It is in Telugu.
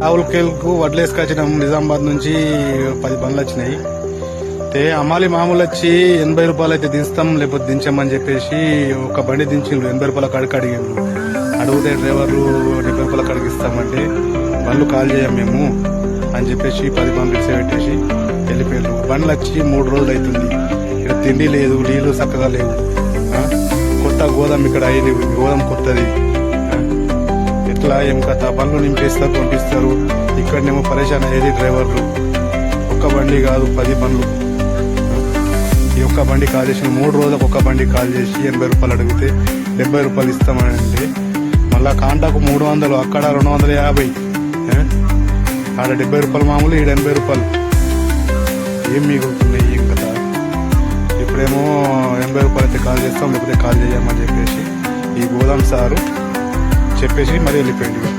రావులకేల్కు వడ్లేసుకొచ్చినాం. నిజామాబాద్ నుంచి 10 బండ్లు వచ్చినాయి. అమ్మాలి మామూలు వచ్చి 80 రూపాయలు అయితే దించుతాం, లేకపోతే దించామని చెప్పేసి ఒక బండి దించిండ్రు. 80 రూపాయల కడికి అడిగిండ్రు. అడిగితే డ్రైవర్లు 70 రూపాయల కడికి ఇస్తామంటే బండ్లు కాల్ చేయం మేము అని చెప్పేసి 10 బండ్లు పెట్టేసి వెళ్ళిపోయారు. బండ్లు వచ్చి 3 రోజులు అవుతుంది. ఇక్కడ తిండి లేదు, నీళ్లు చక్కగా లేవు. కొత్త గోదాం ఇక్కడ అయింది, గోదాం కొత్తది. ఎట్లా ఏం కథ, బండ్లు నింపేస్తారు, పంపిస్తారు. ఇక్కడనేమో పరేషాన్ అయ్యేది డ్రైవర్లు. ఒక్క బండి కాదు 10 బండ్లు. ఈ ఒక్క బండి కాల్ చేసి 3 రోజులకు ఒక బండి కాల్ చేసి 80 రూపాయలు అడిగితే 70 రూపాయలు ఇస్తామంటే మళ్ళా కాంటాకు 300, అక్కడ 250. ఆడ 70 రూపాయలు మామూలు, ఈడ 80 రూపాయలు. ఏం మిగులుతుంది ఏం కదా. ఇప్పుడేమో 80 రూపాయలు అయితే కాల్ చేస్తాం, లేకపోతే కాల్ చేయమని చెప్పేసి ఈ గోదాం సారు చెప్పేసి మరి వెళ్ళిపోయింది.